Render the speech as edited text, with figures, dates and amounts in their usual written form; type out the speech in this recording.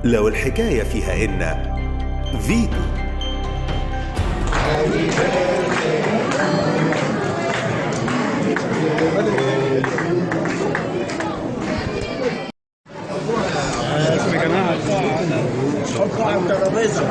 لو الحكاية فيها إن فيتو. حط على الترابيزه.